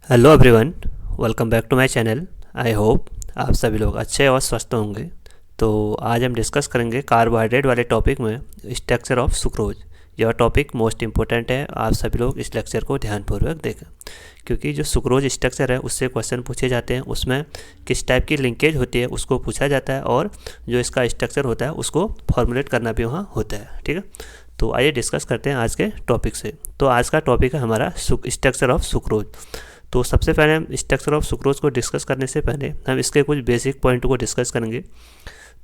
Hello everyone, welcome back to my channel. I hope आप सभी लोग अच्छे और स्वस्थ होंगे। तो आज हम डिस्कस करेंगे कार्बोहाइड्रेट वाले टॉपिक में स्ट्रक्चर ऑफ सुक्रोज। यह टॉपिक मोस्ट इम्पोर्टेंट है, आप सभी लोग इस लेक्चर को ध्यानपूर्वक देखें, क्योंकि जो सुक्रोज स्ट्रक्चर है उससे क्वेश्चन पूछे जाते हैं। उसमें किस टाइप की लिंकेज होती है उसको पूछा जाता है, और जो इसका स्ट्रक्चर होता है उसको फॉर्मुलेट करना भी वहाँ होता है। ठीक है, तो आइए डिस्कस करते हैं आज के टॉपिक से। तो आज का टॉपिक है हमारा स्ट्रक्चर ऑफ सुक्रोज। तो सबसे पहले हम स्ट्रक्चर ऑफ सुक्रोज को डिस्कस करने से पहले हम इसके कुछ बेसिक पॉइंट को डिस्कस करेंगे।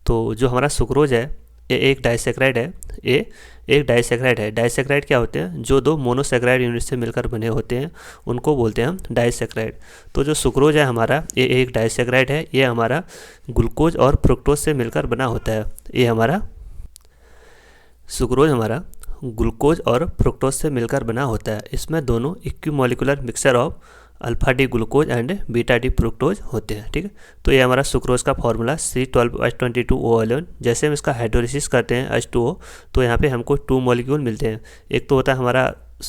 तो जो हमारा सुक्रोज है ये एक डाइसेक्राइड है। ये एक डाइसेक्राइड है। डाइसेक्राइड क्या होते हैं? जो दो मोनोसेक्राइड यूनिट से मिलकर बने होते हैं उनको बोलते हैं हम डाइसेक्राइड। तो जो सुक्रोज है हमारा ये एक डाइसेक्राइड है। ये हमारा ग्लूकोज और फ्रुक्टोज से मिलकर बना होता है। ये हमारा सुक्रोज हमारा ग्लूकोज और फ्रुक्टोज से मिलकर बना होता है। इसमें दोनों equimolecular mixture of alpha D glucose and beta D fructose होते हैं। ठीक है, तो ये हमारा सुक्रोज का फॉर्मूला C12H22O11। जैसे हम इसका हाइड्रोलिसिस करते हैं H2O, तो यहाँ पे हमको 2 मॉलिक्यूल मिलते हैं। एक तो होता है हमारा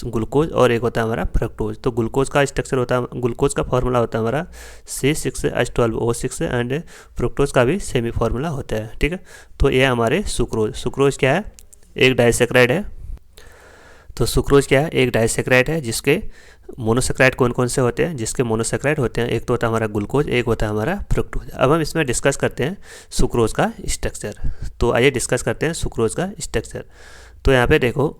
ग्लूकोज और एक होता है हमारा फ्रक्टोज। तो ग्लूकोज का स्ट्रक्चर होता है, ग्लूकोज का फॉर्मूला होता है हमारा C6H12O6 एंड फ्रुक्टोज का भी सेमी फॉर्मूला होता है। ठीक है, तो ये हमारे सुक्रोज। सुक्रोज क्या है? एक डाइसेक्राइड है। तो सुक्रोज क्या है? एक डाइसेक्राइड है जिसके मोनोसेक्राइड कौन कौन से होते हैं? जिसके मोनोसेक्राइड होते हैं, एक तो होता है हमारा ग्लूकोज, एक होता है हमारा फ्रुक्टोज। अब हम इसमें डिस्कस करते हैं सुक्रोज का स्ट्रक्चर। तो आइए डिस्कस करते हैं सुक्रोज का स्ट्रक्चर। तो यहाँ पे देखो,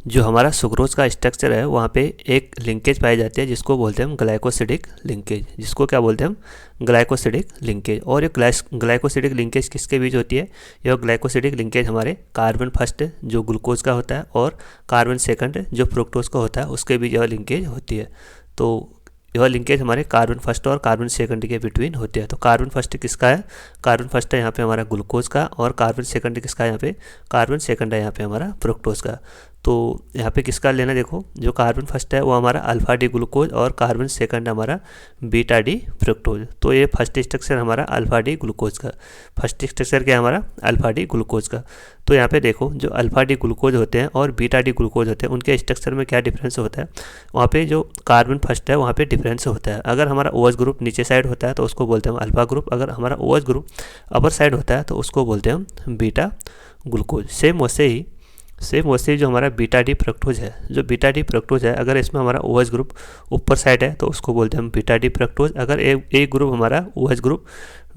जो हमारा सुक्रोज का स्ट्रक्चर है वहाँ पे एक लिंकेज पाई जाती है जिसको बोलते हैं हम ग्लाइकोसिडिक लिंकेज। जिसको क्या बोलते हैं हम? Glycosidic linkage. और ये ग्लाइकोसिडिक लिंकेज किसके बीच होती है? यह ग्लाइकोसिडिक लिंकेज हमारे कार्बन फर्स्ट जो ग्लूकोज का होता है और कार्बन सेकंड जो फ्रुक्टोज का होता है उसके बीच यह लिंकेज होती है। तो यह लिंकेज हमारे कार्बन फर्स्ट और कार्बन सेकंड के बिटवीन होती है। तो कार्बन फर्स्ट किसका है? कार्बन फर्स्ट है यहाँ पे हमारा ग्लूकोज का, और कार्बन सेकंड किसका है? यहाँ पे कार्बन सेकंड है यहाँ पे हमारा फ्रुक्टोज का। तो यहाँ पे किसका लेना, देखो जो कार्बन फर्स्ट है वो हमारा अल्फा डी ग्लूकोज और कार्बन सेकंड हमारा बीटा डी फ्रुक्टोज। तो ये फर्स्ट स्ट्रक्चर हमारा अल्फा डी ग्लूकोज का। फर्स्ट स्ट्रक्चर क्या है हमारा? अल्फा डी ग्लूकोज का। तो यहाँ पे देखो जो अल्फा डी ग्लूकोज होते हैं और बीटा डी ग्लूकोज होते हैं उनके स्ट्रक्चर में क्या डिफरेंस होता है? वहाँ पे जो कार्बन फर्स्ट है वहाँ पे डिफरेंस होता है। अगर हमारा OH ग्रुप नीचे साइड होता है तो उसको बोलते हैं हम अल्फा ग्रुप। अगर हमारा OH ग्रुप अपर साइड होता है तो उसको बोलते हैं हम बीटा ग्लूकोज। सेम वैसे ही जो हमारा बीटा डी फ्रक्टोज है, जो बीटा डी फ्रक्टोज है अगर इसमें हमारा OH ग्रुप ऊपर साइड है तो उसको बोलते हैं हम बीटा डी फ्रक्टोज। अगर एक ग्रुप हमारा OH group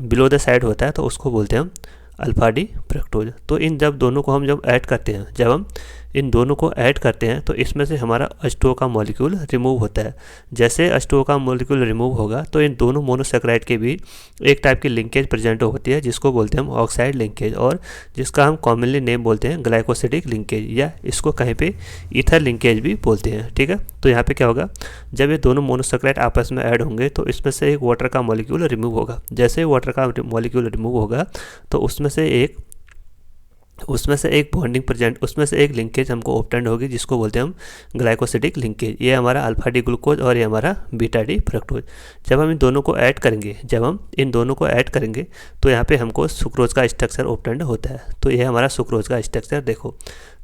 below the side होता है तो उसको बोलते हैं हम अल्फा डी फ्रक्टोज। तो इन दोनों को हम जब ऐड करते हैं, जब हम इन दोनों को ऐड करते हैं तो इसमें से हमारा H2O का मॉलिक्यूल रिमूव होता है। जैसे H2O का मॉलिक्यूल रिमूव होगा तो इन दोनों मोनोसेक्राइड के बीच एक टाइप की लिंकेज प्रेजेंट होती है जिसको बोलते हैं हम ऑक्साइड लिंकेज, और जिसका हम कॉमनली नेम बोलते हैं ग्लाइकोसिडिक लिंकेज, या इसको कहीं पे ईथर लिंकेज भी बोलते हैं। ठीक है, तो यहाँ पे क्या होगा, जब ये दोनों मोनोसेक्राइड आपस में ऐड होंगे तो इसमें से एक वाटर का मॉलिक्यूल रिमूव होगा। जैसे वाटर का मॉलिक्यूल रिमूव होगा तो उसमें से एक बॉन्डिंग प्रेजेंट, उसमें से एक लिंकेज हमको ऑब्टेंड होगी जिसको बोलते हैं हम ग्लाइकोसिडिक लिंकेज। ये हमारा अल्फा डी ग्लूकोज और ये हमारा बीटा डी फ्रक्टोज। जब हम इन दोनों को ऐड करेंगे तो यहाँ पे हमको सुक्रोज का स्ट्रक्चर ऑब्टेंड होता है। तो ये हमारा सुक्रोज का स्ट्रक्चर देखो।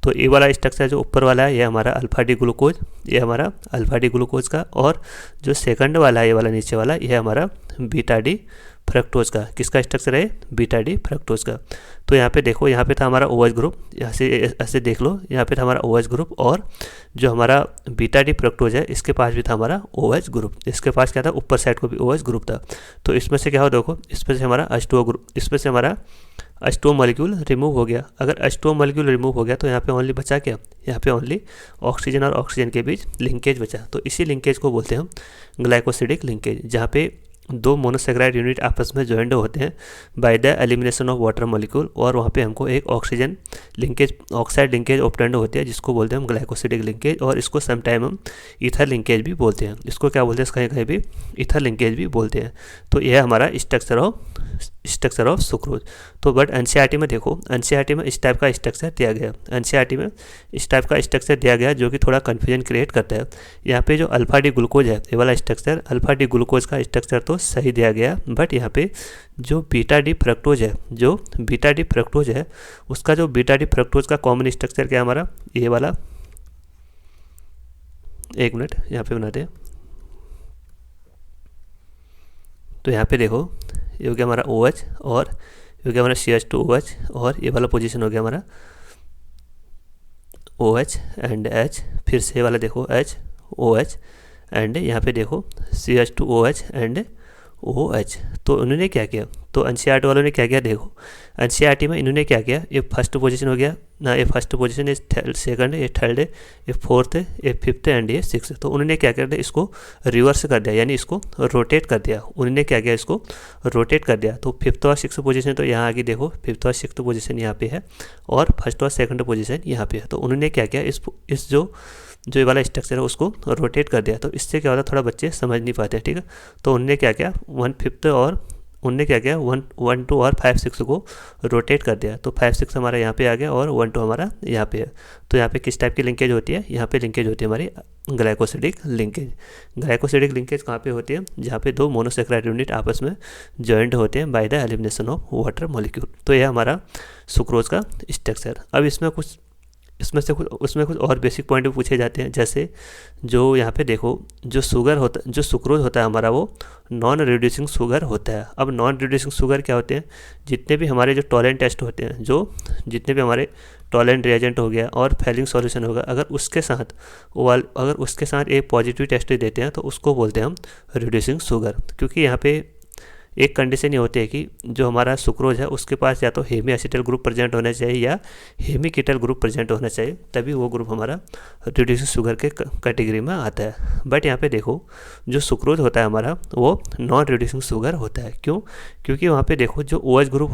तो ये वाला स्ट्रक्चर जो ऊपर वाला है ये हमारा अल्फा डी ग्लूकोज, ये हमारा अल्फा डी ग्लूकोज का, और जो सेकंड वाला है ये वाला नीचे वाला ये हमारा बीटा डी फ्रक्टोज का। किसका स्ट्रक्चर है? बीटा डी फ्रक्टोज का। तो यहाँ पे देखो, यहाँ पे था हमारा OH ग्रुप, यहाँ से ऐसे देख लो, यहाँ पे था हमारा OH ग्रुप, और जो हमारा बीटा डी फ्रक्टोज है इसके पास भी था हमारा OH ग्रुप। इसके पास क्या था? ऊपर साइड को भी OH ग्रुप था। तो इसमें से क्या हो, देखो इसमें से हमारा H2O ग्रुप, इसमें से हमारा H2O मॉलिक्यूल रिमूव हो गया। अगर H2O मॉलिक्यूल रिमूव हो गया तो यहाँ पे ओनली बचा क्या? यहाँ पे ओनली ऑक्सीजन और ऑक्सीजन के बीच लिंकेज बचा। तो इसी लिंकेज को बोलते हैं हम ग्लाइकोसिडिक लिंकेज, जहाँ पे दो मोनोसेक्राइड यूनिट आपस में ज्वाइंट होते हैं by the elimination of water molecule, और वहाँ पे हमको एक oxygen linkage, oxide linkage obtained होती है जिसको बोलते हैं हम ग्लाइकोसिडिक लिंकेज, और इसको समटाइम हम ईथर लिंकेज भी बोलते हैं। इसको क्या बोलते हैं? कहीं कहीं भी ईथर लिंकेज भी बोलते हैं। तो यह हमारा स्ट्रक्चर ऑफ सुक्रोज। तो बट एनसीईआरटी में देखो, एनसीईआरटी में इस टाइप का स्ट्रक्चर दिया गया, एनसीईआरटी में इस टाइप का स्ट्रक्चर दिया गया जो कि थोड़ा कन्फ्यूजन क्रिएट करता है। यहाँ पे जो अल्फा डी ग्लूकोज है ये वाला स्ट्रक्चर, अल्फा डी ग्लूकोज का स्ट्रक्चर तो सही दिया गया, बट यहाँ पे जो बीटा डी फ्रक्टोज है, जो बीटा डी फ्रक्टोज है उसका जो बीटा डी फ्रक्टोज का कॉमन स्ट्रक्चर क्या है हमारा? ये वाला एक मिनट यहाँ पे बनाते हैं। तो यहाँ पे देखो ये हो गया हमारा OH और ये हो गया हमारा CH2OH और ये वाला पोजीशन हो गया हमारा OH एंड H, फिर से वाला देखो H OH एंड यहाँ पे देखो CH2OH एंड OH। तो उन्होंने क्या किया, तो NCERT वालों ने क्या किया, देखो NCERT में इन्होंने क्या किया, ये फर्स्ट पोजीशन हो गया ना, ये फर्स्ट पोजीशन, ये सेकंड है, ये थर्ड है, ये फोर्थ है, ये फिफ्थ है एंड ये सिक्स है। तो उन्होंने क्या कर दिया, इसको रिवर्स कर दिया, यानी इसको रोटेट कर दिया। उन्होंने क्या किया, इसको रोटेट कर दिया। तो फिफ्थ और सिक्स पोजीशन तो यहाँ आगे देखो, फिफ्थ और सिक्स पोजीशन यहाँ पे है और फर्स्ट और सेकंड पोजीशन यहाँ पे है। तो उन्होंने क्या किया, इस जो ये वाला स्ट्रक्चर है उसको रोटेट कर दिया। तो इससे क्या होता है, थोड़ा बच्चे समझ नहीं पाते हैं, ठीक है। तो उन्होंने क्या किया, 1/5 और उनने क्या किया 1 2 और 5 6 को रोटेट कर दिया। तो 5 6 हमारा यहाँ पे आ गया और 1 2 हमारा यहाँ पे है। तो यहाँ पे किस टाइप की लिंकेज होती है, यहाँ पे लिंकेज होती है हमारी ग्लाइकोसिडिक लिंकेज। ग्लाइकोसिडिक लिंकेज कहाँ पे होती है, जहाँ पे दो मोनोसेक्राइड यूनिट आपस में जॉइंट होते हैं by the elimination of water molecule. तो यह हमारा सुक्रोज का स्ट्रक्चर। अब उसमें कुछ और बेसिक पॉइंट भी पूछे जाते हैं, जैसे जो यहाँ पे देखो जो सुक्रोज होता है हमारा, वो नॉन रिड्यूसिंग शुगर होता है। अब नॉन रिड्यूसिंग शुगर क्या होते हैं, जितने भी हमारे जो टॉलेंट टेस्ट होते हैं, जितने भी हमारे टॉलेंट रिएजेंट हो गया और फैलिंग सॉल्यूशन होगा, अगर उसके साथ एक पॉजिटिव टेस्ट देते हैं तो उसको बोलते हैं हम रिड्यूसिंग शुगर। क्योंकि यहाँ पे एक कंडीशन ये होती है कि जो हमारा सुक्रोज है उसके पास या तो हेमी एसिटल ग्रुप प्रेजेंट होना चाहिए या हेमी कीटल ग्रुप प्रेजेंट होना चाहिए, तभी वो ग्रुप हमारा रिड्यूसिंग शुगर के कैटेगरी में आता है। बट यहाँ पे देखो जो सुक्रोज होता है हमारा वो नॉन रिड्यूसिंग शुगर होता है। क्यों, क्योंकि वहाँ पे देखो जो OH ग्रुप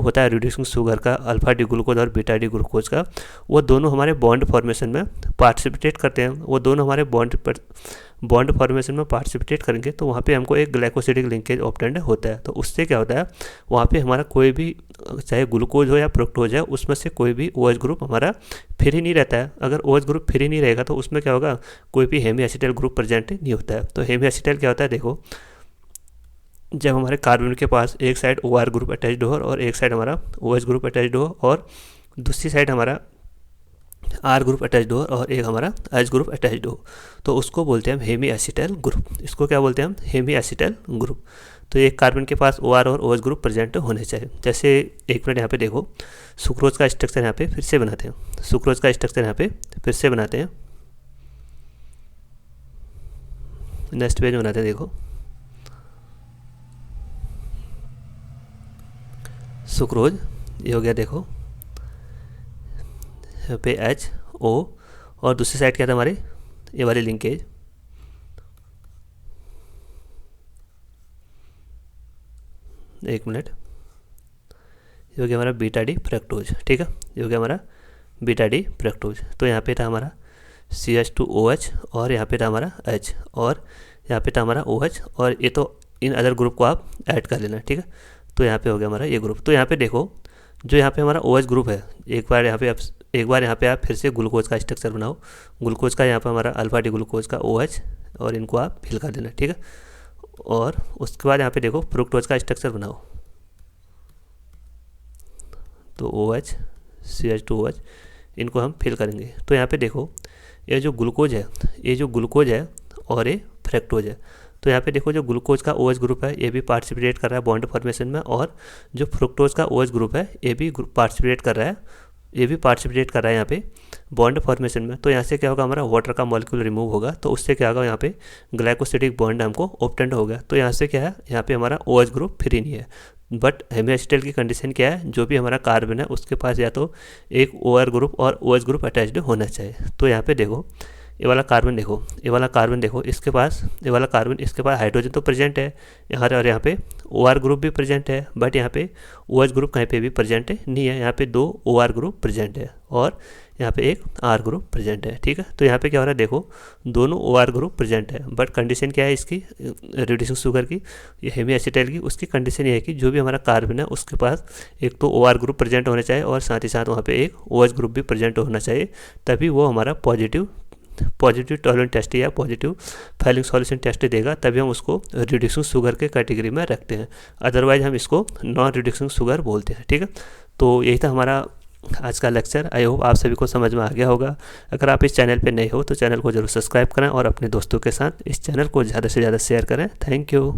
होता है रिड्यूसिंग शुगर का, अल्फा डी ग्लूकोज और बीटा डी ग्लूकोज का, वो दोनों हमारे बॉन्ड फॉर्मेशन में पार्टिसिपेट करते हैं। वो दोनों हमारे बॉन्ड फॉर्मेशन में पार्टिसिपेट करेंगे तो वहाँ पे हमको एक ग्लाइकोसिडिक लिंकेज ऑब्टेंड होता है। तो उससे क्या होता है, वहाँ पे हमारा कोई भी चाहे ग्लूकोज हो या फ्रुक्टोज है, उसमें से कोई भी OH ग्रुप हमारा फ्री नहीं रहता है। अगर OH ग्रुप फ्री नहीं रहेगा तो उसमें क्या होगा, कोई भी हेमी एसिटल ग्रुप प्रेजेंट नहीं होता है। तो हेमी एसिटल क्या होता है, देखो जब हमारे कार्बन के पास एक साइड OR ग्रुप अटैच्ड हो और एक साइड हमारा OH ग्रुप अटैच्ड हो और दूसरी साइड हमारा R ग्रुप अटैच्ड हो और एक हमारा H ग्रुप अटैच्ड हो, तो उसको बोलते हैं हम हेमी एसिटल ग्रुप। इसको क्या बोलते हैं हम, हेमी एसिटल ग्रुप। तो एक कार्बन के पास OR और OH ग्रुप प्रेजेंट होने चाहिए। जैसे एक मिनट यहाँ पे देखो सुक्रोज का स्ट्रक्चर यहाँ पे फिर से बनाते हैं। सुक्रोज का स्ट्रक्चर यहाँ पे फिर से बनाते हैं, नेक्स्ट पेज बनाते हैं। देखो सुक्रोज ये हो गया, देखो यहाँ पे HO और दूसरी साइड क्या था हमारे ये वाली लिंकेज, एक मिनट, ये हो गया हमारा बीटा डी फ्रक्टोज, ठीक है। ये हो गया हमारा बीटा डी फ्रक्टोज। तो यहाँ पे था हमारा CH2OH और यहाँ पे था हमारा H और यहाँ पे था हमारा OH, और ये तो इन अदर ग्रुप को आप ऐड कर लेना, ठीक है। तो यहाँ पे हो गया हमारा ये ग्रुप। तो यहाँ पे देखो जो यहाँ पे हमारा OH ग्रुप है, एक बार यहाँ पे आप फिर से ग्लूकोज का स्ट्रक्चर बनाओ। ग्लूकोज का यहाँ पे हमारा अल्फा डी ग्लूकोज का OH और इनको आप फिल कर देना, ठीक है। और उसके बाद यहाँ पे देखो फ्रुक्टोज का स्ट्रक्चर बनाओ। तो OH CH2OH इनको हम फिल करेंगे। तो यहाँ पे देखो ये जो ग्लूकोज है और ये फ्रक्टोज है। तो यहाँ पे देखो जो ग्लूकोज का OH ग्रुप है ये भी पार्टिसिपेट कर रहा है बॉन्ड फॉर्मेशन में, और जो फ्रुक्टोज का OH ग्रुप है ये भी पार्टिसिपेट कर रहा है यहाँ पे बॉन्ड फॉर्मेशन में। तो यहाँ से क्या होगा, हमारा वाटर का मॉलिक्यूल रिमूव होगा, तो उससे क्या होगा, यहाँ पे ग्लाइकोसिडिक बॉन्ड हमको ऑब्टेंड हो गया। तो यहाँ से क्या है, यहाँ पे हमारा OH ग्रुप फ्री नहीं है। बट हेमी एसिटल की कंडीशन क्या है, जो भी हमारा कार्बन है उसके पास या तो एक OR ग्रुप और OH ग्रुप अटैच्ड होना चाहिए। तो यहाँ पे देखो ये वाला कार्बन देखो इसके पास हाइड्रोजन तो प्रेजेंट है यहाँ, और यहाँ पे OR ग्रुप भी प्रेजेंट है, बट यहाँ पे OH ग्रुप कहीं पे भी प्रेजेंट नहीं है। यहाँ पे 2 OR ग्रुप प्रेजेंट है और यहाँ पे एक R ग्रुप प्रेजेंट है, ठीक है। तो यहाँ पे क्या हो रहा है, देखो दोनों OR ग्रुप प्रेजेंट है, बट कंडीशन क्या है इसकी रिड्यूसिंग शुगर की, ये हेमी एसिटाइल की, उसकी कंडीशन ये है कि जो भी हमारा कार्बन है उसके पास एक तो OR ग्रुप प्रेजेंट होना चाहिए और साथ ही साथ वहाँ पे एक OH ग्रुप भी प्रेजेंट होना चाहिए, तभी वो हमारा पॉजिटिव टॉलरेंट टेस्ट या पॉजिटिव फैलिंग सॉल्यूशन टेस्ट देगा, तभी हम उसको रिड्यूसिंग शुगर के कैटेगरी में रखते हैं। अदरवाइज हम इसको नॉन रिड्यूसिंग शुगर बोलते हैं, ठीक है। तो यही था हमारा आज का लेक्चर। आई होप आप सभी को समझ में आ गया होगा। अगर आप इस चैनल पे नए हो तो चैनल को जरूर सब्सक्राइब करें और अपने दोस्तों के साथ इस चैनल को ज़्यादा से ज़्यादा शेयर करें। Thank you.